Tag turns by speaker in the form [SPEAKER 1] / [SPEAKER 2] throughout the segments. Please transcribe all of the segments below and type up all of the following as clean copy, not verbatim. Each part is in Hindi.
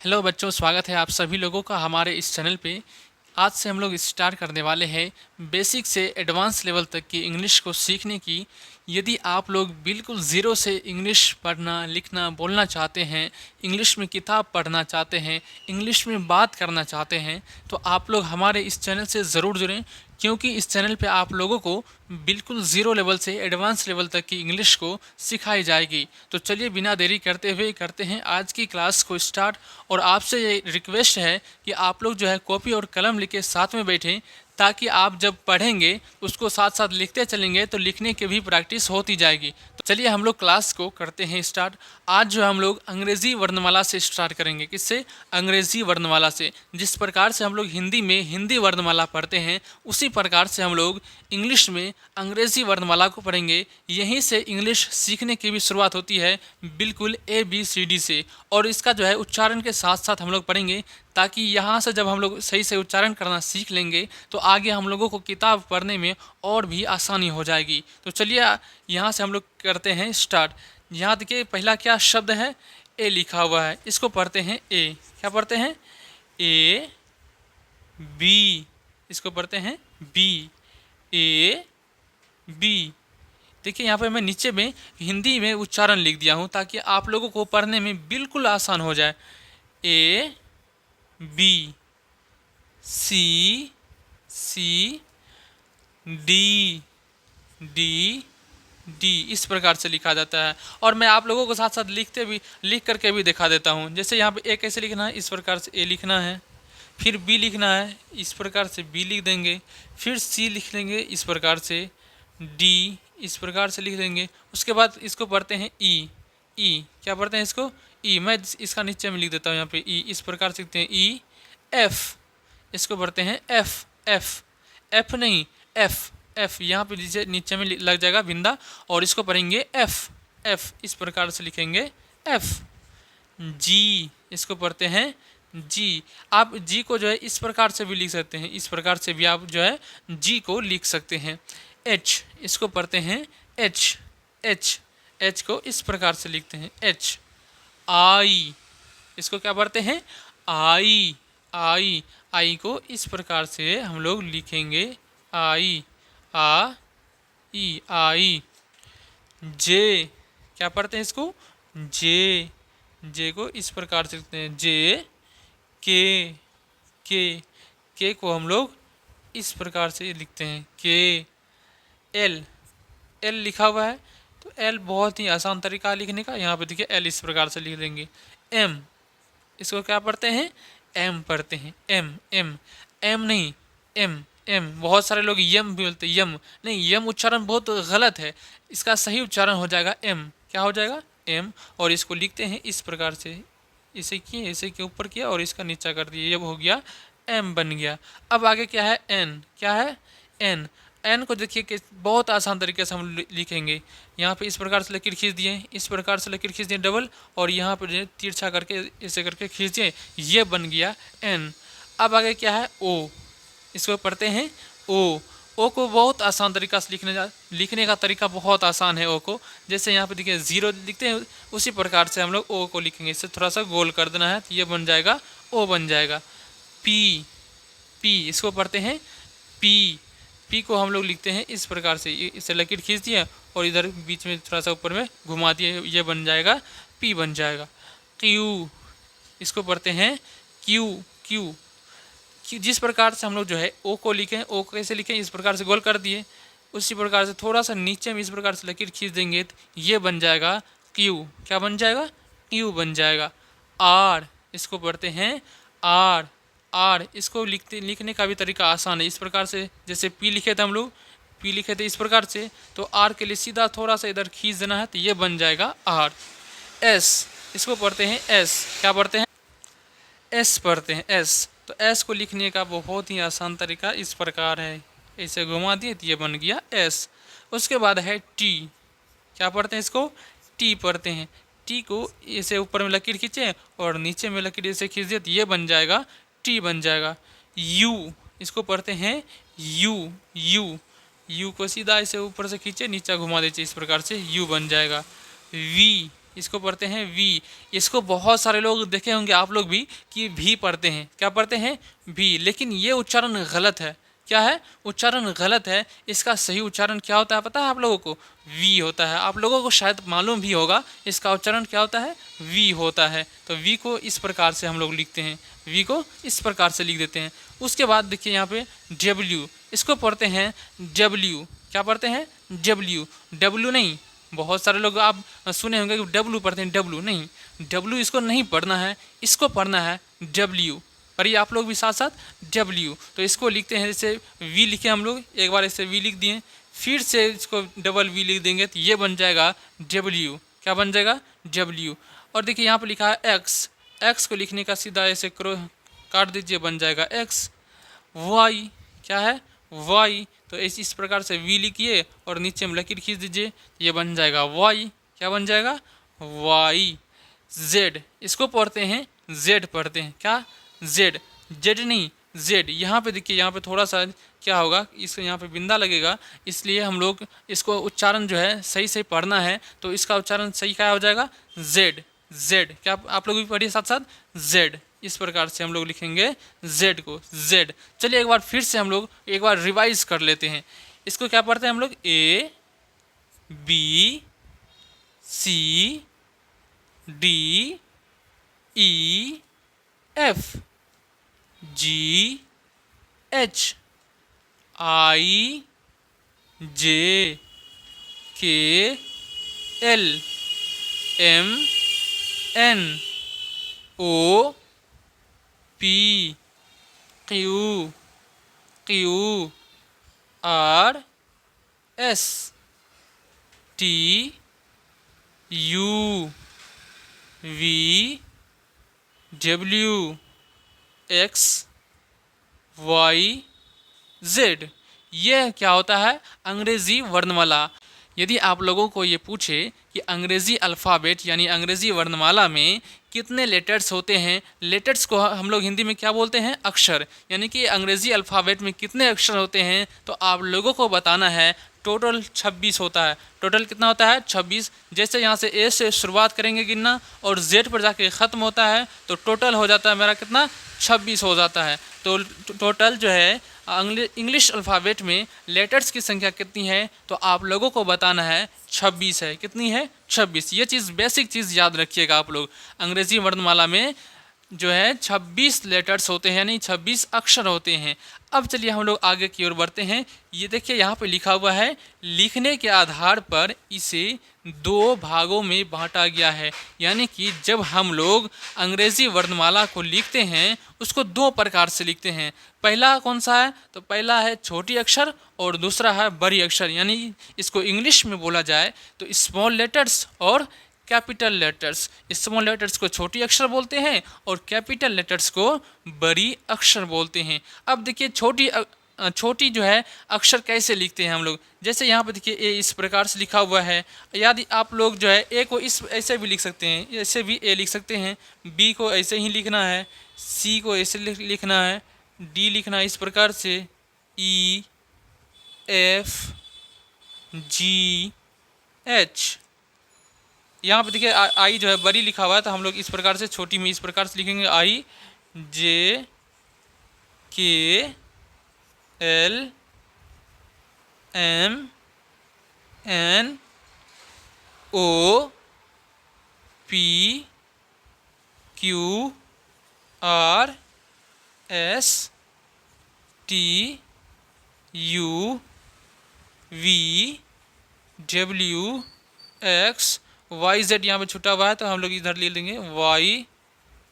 [SPEAKER 1] हेलो बच्चों, स्वागत है आप सभी लोगों का हमारे इस चैनल पे। आज से हम लोग स्टार्ट करने वाले हैं बेसिक से एडवांस लेवल तक की इंग्लिश को सीखने की। यदि आप लोग बिल्कुल ज़ीरो से इंग्लिश पढ़ना, लिखना, बोलना चाहते हैं, इंग्लिश में किताब पढ़ना चाहते हैं, इंग्लिश में बात करना चाहते हैं, तो आप लोग हमारे इस चैनल से ज़रूर जुड़ें, क्योंकि इस चैनल पे आप लोगों को बिल्कुल ज़ीरो लेवल से एडवांस लेवल तक की इंग्लिश को सिखाई जाएगी। तो चलिए बिना देरी करते हुए करते हैं आज की क्लास को स्टार्ट। और आपसे ये रिक्वेस्ट है कि आप लोग जो है कॉपी और कलम लेके साथ में बैठें, ताकि आप जब पढ़ेंगे उसको साथ साथ लिखते चलेंगे तो लिखने की भी प्रैक्टिस होती जाएगी। तो चलिए हम लोग क्लास को करते हैं स्टार्ट। आज जो हम लोग अंग्रेज़ी वर्णमाला से स्टार्ट करेंगे। किससे? अंग्रेज़ी वर्णमाला से। जिस प्रकार से हम लोग हिंदी में हिंदी वर्णमाला पढ़ते हैं, उसी प्रकार से हम लोग इंग्लिश में अंग्रेज़ी वर्णमाला को पढ़ेंगे। यहीं से इंग्लिश सीखने की भी शुरुआत होती है, बिल्कुल ABCD से। और इसका जो है उच्चारण के साथ साथ हम लोग पढ़ेंगे, ताकि यहाँ से जब हम लोग सही से उच्चारण करना सीख लेंगे तो आगे हम लोगों को किताब पढ़ने में और भी आसानी हो जाएगी। तो चलिए यहाँ से हम लोग करते हैं स्टार्ट। यहाँ देखिए पहला क्या शब्द है? ए लिखा हुआ है, इसको पढ़ते हैं ए। क्या पढ़ते हैं? A B. इसको पढ़ते हैं बी। A B. देखिए यहाँ पे मैं नीचे में हिंदी में उच्चारण लिख दिया हूँ, ताकि आप लोगों को पढ़ने में बिल्कुल आसान हो जाए। A B C C D D D, इस प्रकार से लिखा जाता है। और मैं आप लोगों को साथ साथ लिख करके भी दिखा देता हूँ। जैसे यहाँ पे ए कैसे लिखना है, इस प्रकार से ए लिखना है। फिर बी लिखना है, इस प्रकार से बी लिख देंगे। फिर सी लिख लेंगे, इस प्रकार से डी, इस प्रकार से लिख देंगे। उसके बाद इसको पढ़ते हैं ई। ई क्या पढ़ते हैं इसको? ई। मैं इसका नीचे में लिख देता हूँ यहाँ पे ई, इस प्रकार से लिखते हैं ई। एफ, इसको पढ़ते हैं एफ। एफ एफ नहीं, एफ। एफ यहाँ पे नीचे नीचे में लग जाएगा बिंदा, और इसको पढ़ेंगे एफ। एफ इस प्रकार से लिखेंगे एफ। जी, इसको पढ़ते हैं जी। आप जी को जो है इस प्रकार से भी लिख सकते हैं, इस प्रकार से भी आप जो है जी को लिख सकते हैं। एच, इसको पढ़ते हैं एच। एच एच को इस प्रकार से लिखते हैं एच। आई, इसको क्या पढ़ते हैं? आई। आई आई को इस प्रकार से हम लोग लिखेंगे आई। आ ई आई। जे, क्या पढ़ते हैं इसको? जे। जे को इस प्रकार से लिखते हैं जे। के के के को हम लोग इस प्रकार से लिखते हैं के। एल, एल लिखा हुआ है, तो एल बहुत ही आसान तरीका है लिखने का। यहाँ पे देखिए एल इस प्रकार से लिख देंगे। एम, इसको क्या पढ़ते हैं? एम पढ़ते हैं। एम एम एम नहीं, एम। एम बहुत सारे लोग यम भी बोलते हैं, यम नहीं, यम उच्चारण बहुत गलत है। इसका सही उच्चारण हो जाएगा एम। क्या हो जाएगा? एम। और इसको लिखते हैं इस प्रकार से, इसे किए, इसे के ऊपर किया और इसका नीचा कर दिया, ये हो गया एम बन गया। अब आगे क्या है? एन। क्या है? एन। एन को देखिए कि बहुत आसान तरीके से हम लिखेंगे। यहाँ पे इस प्रकार से लकीर खींच दिए, इस प्रकार से लकीर खींच दिए डबल, और यहाँ पर जो तिरछा करके ऐसे करके खींच दिए, ये बन गया एन। अब आगे क्या है? ओ, इसको पढ़ते हैं ओ। ओ को बहुत आसान तरीका से लिखने का तरीका बहुत आसान है ओ को। जैसे यहाँ पे देखिए जीरो लिखते हैं, उसी प्रकार से हम लोग ओ को लिखेंगे। इससे थोड़ा सा गोल कर देना है तो ये बन जाएगा ओ बन जाएगा। पी, पी इसको पढ़ते हैं पी। पी को हम लोग लिखते हैं इस प्रकार से, इसे लकीर खींच दिया और इधर बीच में थोड़ा सा ऊपर में घुमा दिए, ये बन जाएगा पी बन जाएगा। क्यू, इसको पढ़ते हैं क्यू। क्यू जिस प्रकार से हम लोग जो है ओ को लिखें, ओ को कैसे लिखें, इस प्रकार से गोल कर दिए, उसी प्रकार से थोड़ा सा नीचे में इस प्रकार से लकीर खींच देंगे तो ये बन जाएगा क्यू। क्या बन जाएगा? क्यू बन जाएगा। आर, इसको पढ़ते हैं आर। आर इसको लिखने का भी तरीका आसान है। इस प्रकार से जैसे पी लिखे थे हम लोग, पी लिखे थे इस प्रकार से, तो आर के लिए सीधा थोड़ा सा इधर खींच देना है तो ये बन जाएगा आर। एस, इसको पढ़ते हैं एस। क्या पढ़ते हैं? एस पढ़ते हैं एस। तो एस को लिखने का बहुत ही आसान तरीका इस प्रकार है, ऐसे घुमा दिए तो ये बन गया एस। उसके बाद है टी। क्या पढ़ते हैं इसको? टी पढ़ते हैं। टी को ऐसे ऊपर में लकीर खींचे और नीचे में लकीर ऐसे खींच दिए तो ये बन जाएगा टी बन जाएगा। यू, इसको पढ़ते हैं यू। यू, यू को सीधा ऐसे ऊपर से खींचे नीचे घुमा दीजिए, इस प्रकार से यू बन जाएगा। वी, इसको पढ़ते हैं वी। इसको बहुत सारे लोग देखे होंगे आप लोग भी कि भी पढ़ते हैं। क्या पढ़ते हैं? भी। लेकिन ये उच्चारण गलत है। क्या है? उच्चारण गलत है। इसका सही उच्चारण क्या होता है पता है आप लोगों को? वी होता है। आप लोगों को शायद मालूम भी होगा इसका उच्चारण क्या होता है? वी होता है। तो वी को इस प्रकार से हम लोग लिखते हैं, वी को इस प्रकार से लिख देते हैं। उसके बाद देखिए यहाँ पे डब्ल्यू, इसको पढ़ते हैं डब्ल्यू। क्या पढ़ते हैं? डब्ल्यू। डब्ल्यू नहीं, बहुत सारे लोग आप सुने होंगे कि डब्ल्यू पढ़ते हैं, डब्ल्यू नहीं, डब्ल्यू इसको नहीं पढ़ना है, इसको पढ़ना है डब्ल्यू। पढ़िए आप लोग भी साथ साथ, डब्ल्यू। तो इसको लिखते हैं जैसे वी लिखे हम लोग, एक बार ऐसे वी लिख दिए, फिर से इसको डबल वी लिख देंगे तो ये बन जाएगा डब्ल्यू। क्या बन जाएगा? डब्ल्यू। और देखिए यहाँ पर लिखा है एक्स, एक्स को लिखने का सीधा ऐसे काट दीजिए, बन जाएगा एक्स। वाई, क्या है? वाई। तो इस प्रकार से वी लिखिए और नीचे में लकीर खींच दीजिए, ये बन जाएगा वाई। क्या बन जाएगा? वाई। जेड, इसको पढ़ते हैं जेड पढ़ते हैं। क्या? जेड। जेड नहीं, जेड। यहाँ पे देखिए, यहाँ पे थोड़ा सा क्या होगा, इसको यहाँ पे बिंदा लगेगा, इसलिए हम लोग इसको उच्चारण जो है सही सही पढ़ना है। तो इसका उच्चारण सही क्या हो जाएगा? जेड। जेड। क्या आप लोग भी पढ़िए साथ साथ? जेड। इस प्रकार से हम लोग लिखेंगे जेड को, जेड। चलिए एक बार फिर से हम लोग एक बार रिवाइज कर लेते हैं। इसको क्या पढ़ते हैं हम लोग? A B C D E F G H I J K L M N O P Q R S T U V W X Y Z. यह क्या होता है? अंग्रेज़ी वर्णमाला। यदि आप लोगों को ये पूछे कि अंग्रेज़ी अल्फ़ाबेट यानी अंग्रेज़ी वर्णमाला में कितने लेटर्स होते हैं, लेटर्स को हम लोग हिंदी में क्या बोलते हैं? अक्षर। यानी कि अंग्रेज़ी अल्फ़ाबेट में कितने अक्षर होते हैं, तो आप लोगों को बताना है टोटल 26 होता है। टोटल कितना होता है? 26। जैसे यहाँ से ए से शुरुआत करेंगे गिनना और जेड पर जाके ख़त्म होता है, तो टोटल हो जाता है मेरा कितना? 26 हो जाता है। तो टोटल जो है इंग्लिश अल्फ़ाबेट में लेटर्स की संख्या कितनी है, तो आप लोगों को बताना है 26 है। कितनी है? 26। ये चीज़ बेसिक चीज़ याद रखिएगा आप लोग। अंग्रेज़ी वर्णमाला में जो है 26 लेटर्स होते हैं, यानी 26 अक्षर होते हैं। अब चलिए हम लोग आगे की ओर बढ़ते हैं। ये देखिए यहाँ पे लिखा हुआ है, लिखने के आधार पर इसे 2 भागों में बांटा गया है। यानी कि जब हम लोग अंग्रेज़ी वर्णमाला को लिखते हैं उसको 2 प्रकार से लिखते हैं। पहला कौन सा है? तो पहला है छोटी अक्षर और दूसरा है बड़ी अक्षर। यानी इसको इंग्लिश में बोला जाए तो स्मॉल लेटर्स और कैपिटल लेटर्स। स्मॉल लेटर्स को छोटी अक्षर बोलते हैं और कैपिटल लेटर्स को बड़ी अक्षर बोलते हैं। अब देखिए छोटी जो है अक्षर कैसे लिखते हैं हम लोग। जैसे यहाँ पर देखिए ए इस प्रकार से लिखा हुआ है। यदि आप लोग जो है ए को इस ऐसे भी लिख सकते हैं, ऐसे भी ए लिख सकते हैं, बी को ऐसे ही लिखना है, सी को ऐसे लिखना है, डी लिखना है इस प्रकार से, ई एफ जी एच। यहाँ पे देखिए आई जो है बड़ी लिखा हुआ है, तो हम लोग इस प्रकार से छोटी में इस प्रकार से लिखेंगे, I J K L M N O P Q R S T U V W X Y Z. यहाँ पे छुटा हुआ है तो हम लोग इधर ले लेंगे वाई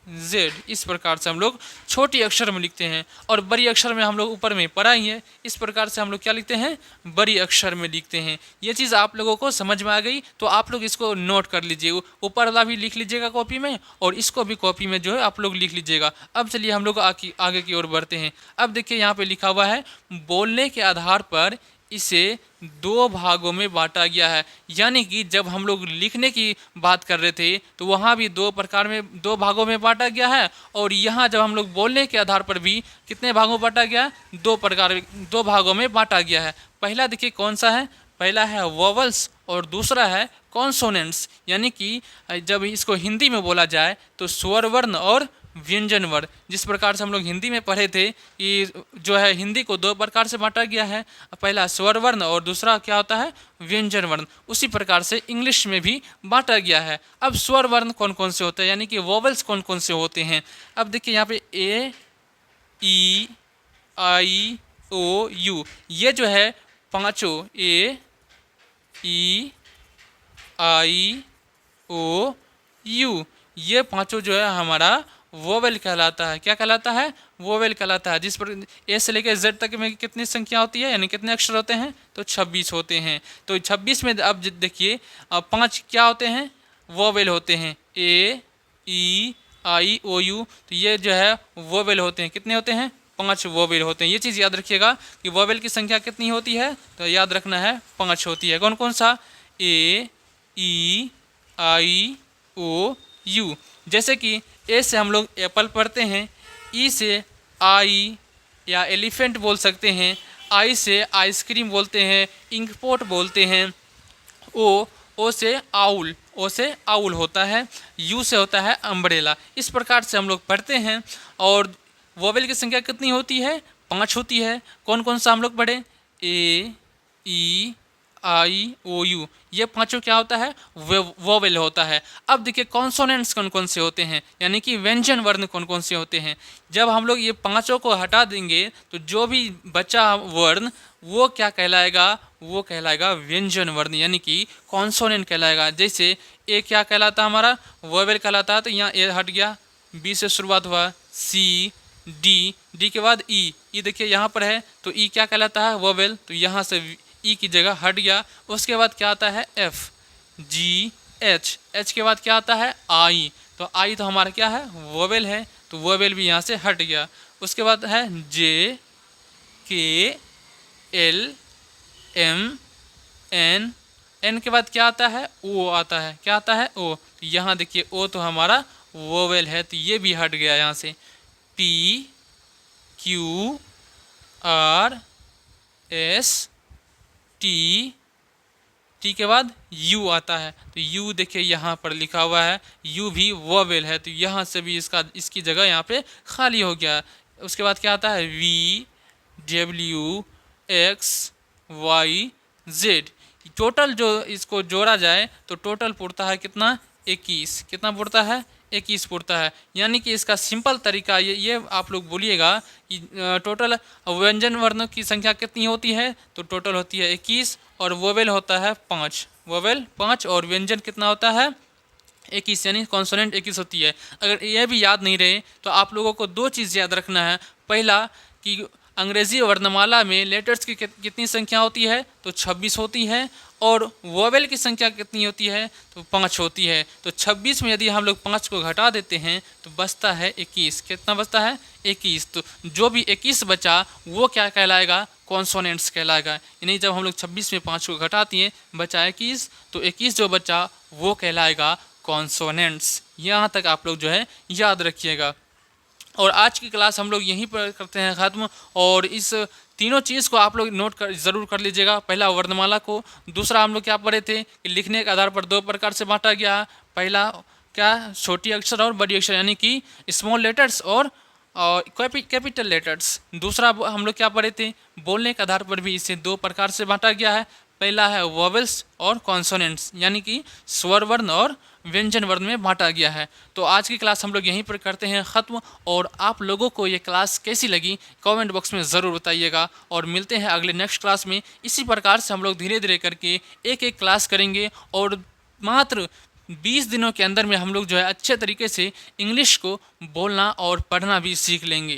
[SPEAKER 1] जेड। इस प्रकार से हम लोग छोटी अक्षर में लिखते हैं और बड़ी अक्षर में हम लोग ऊपर में पढ़ा ही है, इस प्रकार से हम लोग क्या लिखते हैं? बड़ी अक्षर में लिखते हैं। ये चीज़ आप लोगों को समझ में आ गई, तो आप लोग इसको नोट कर लीजिए, ऊपर वाला भी लिख लीजिएगा कॉपी में और इसको भी कॉपी में जो है आप लोग लिख लीजिएगा। अब चलिए हम लोग आगे की ओर बढ़ते हैं। अब देखिए यहाँ पर लिखा हुआ है, बोलने के आधार पर इसे 2 भागों में बांटा गया है। यानी कि जब हम लोग लिखने की बात कर रहे थे तो वहाँ भी 2 भागों में बांटा गया है, और यहाँ जब हम लोग बोलने के आधार पर भी कितने भागों में बांटा गया है? 2 भागों में बांटा गया है। पहला देखिए कौन सा है? पहला है वोवल्स और दूसरा है कॉन्सोनेंट्स, यानी कि जब इसको हिंदी में बोला जाए तो स्वर वर्ण और व्यंजन वर्ण। जिस प्रकार से हम लोग हिंदी में पढ़े थे कि जो है हिंदी को दो प्रकार से बांटा गया है, पहला स्वर वर्ण और दूसरा क्या होता है व्यंजन वर्ण, उसी प्रकार से इंग्लिश में भी बांटा गया है। अब स्वर वर्ण कौन कौन से होते हैं, यानी कि वोवल्स कौन कौन से होते हैं। अब देखिए यहाँ पे ए, ई, आई, ओ, यू, ये जो है पांचों ए, ई, आई, ओ, यू, ये पांचों जो है हमारा वोवेल कहलाता है। क्या कहलाता है, वोवेल कहलाता है। जिस पर ए से लेकर जेड तक में कितनी संख्या होती है, यानी कितने अक्षर होते हैं, तो 26 होते हैं। तो 26 में अब देखिए अब 5 क्या होते हैं, वोवेल होते हैं, ए, ई, आई, ओ, यू, तो ये जो है वोवेल होते हैं। कितने होते हैं, 5 वोवेल होते हैं। ये चीज़ याद रखिएगा कि वोवेल की संख्या कितनी होती है, तो याद रखना है 5 होती है। कौन कौन सा, ए, ई, आई, ओ, यू। जैसे कि ए से हम लोग एप्पल पढ़ते हैं, ई से आई या एलिफेंट बोल सकते हैं, आई से आइसक्रीम बोलते हैं, इंकपोट बोलते हैं, ओ से आउल, ओ से आउल होता है, यू से होता है अम्ब्रेला। इस प्रकार से हम लोग पढ़ते हैं। और वोवेल की संख्या कितनी होती है, 5 होती है। कौन कौन सा हम लोग पढ़े, ए, ई, आई, ओ, यू, ये पांचों क्या होता है, वोवेल होता है। अब देखिए कॉन्सोनेंट्स कौन कौन से होते हैं, यानी कि व्यंजन वर्ण कौन कौन से होते हैं। जब हम लोग ये पांचों को हटा देंगे तो जो भी बचा वर्ण वो क्या कहलाएगा, वो कहलाएगा व्यंजन वर्ण, यानी कि कॉन्सोनेंट कहलाएगा। जैसे ए क्या कहलाता है, हमारा वोवेल कहलाता है, तो यहाँ ए हट गया, बी से शुरुआत हुआ, सी, डी के बाद ई, देखिए यहाँ पर है, तो ई क्या कहलाता है, वोवेल, तो यहाँ से ई की जगह हट गया। उसके बाद क्या आता है, एफ, जी, एच के बाद क्या आता है, आई, तो आई तो हमारा क्या है, वोवेल है, तो वोवेल भी यहाँ से हट गया। उसके बाद है जे, के, एल, एम, एन के बाद क्या आता है, ओ आता है। क्या आता है, ओ, तो यहाँ देखिए ओ तो हमारा वोवेल है, तो ये भी हट गया यहाँ से। P, Q, R, S, T के बाद यू आता है, तो यू देखिए यहाँ पर लिखा हुआ है, यू भी वोवेल है, तो यहाँ से भी इसकी जगह यहाँ पे खाली हो गया। उसके बाद क्या आता है, V, W, X, Y, Z. Total जो इसको जोड़ा जाए तो टोटल पुरता है कितना, 21। कितना पुरता है, 21 पुरता है। यानी कि इसका सिंपल तरीका ये आप लोग बोलिएगा कि टोटल व्यंजन वर्ण की संख्या कितनी होती है, तो टोटल होती है 21 और वोवेल होता है 5, वोवेल 5 और व्यंजन कितना होता है 21, यानी कॉन्सोनेंट 21 होती है। अगर यह भी याद नहीं रहे तो आप लोगों को 2 चीज़ याद रखना है। पहला कि अंग्रेजी वर्णमाला में लेटर्स की कितनी संख्या होती है, तो 26 होती है, और वोवेल की संख्या कितनी होती है, तो 5 होती है। तो 26 में यदि हम लोग 5 को घटा देते हैं तो बचता है 21। कितना बचता है, 21। तो जो भी 21 बचा वो क्या कहलाएगा, कॉन्सोनेंट्स कहलाएगा। यानी जब हम लोग 26 में 5 को घटाते हैं बचा 21, तो 21 जो बचा वो कहलाएगा कॉन्सोनेंट्स। यहाँ तक आप लोग जो है याद रखिएगा। और आज की क्लास हम लोग यहीं पर करते हैं ख़त्म। और इस तीनों चीज़ को आप लोग नोट कर ज़रूर कर लीजिएगा। पहला वर्णमाला को, दूसरा हम लोग क्या पढ़े थे कि लिखने के आधार पर 2 प्रकार से बांटा गया। पहला क्या, छोटी अक्षर और बड़ी अक्षर, यानी कि स्मॉल लेटर्स और कैपिटल लेटर्स। दूसरा हम लोग क्या पढ़े थे, बोलने के आधार पर भी इसे 2 प्रकार से बांटा गया है। पहला है वोवेल्स और कॉन्सोनेंट्स, यानी कि स्वर वर्ण और व्यंजन वर्ण में बांटा गया है। तो आज की क्लास हम लोग यहीं पर करते हैं ख़त्म। और आप लोगों को ये क्लास कैसी लगी कमेंट बॉक्स में ज़रूर बताइएगा। और मिलते हैं अगले नेक्स्ट क्लास में। इसी प्रकार से हम लोग धीरे धीरे करके एक क्लास करेंगे और मात्र 20 दिनों के अंदर में हम लोग जो है अच्छे तरीके से इंग्लिश को बोलना और पढ़ना भी सीख लेंगे।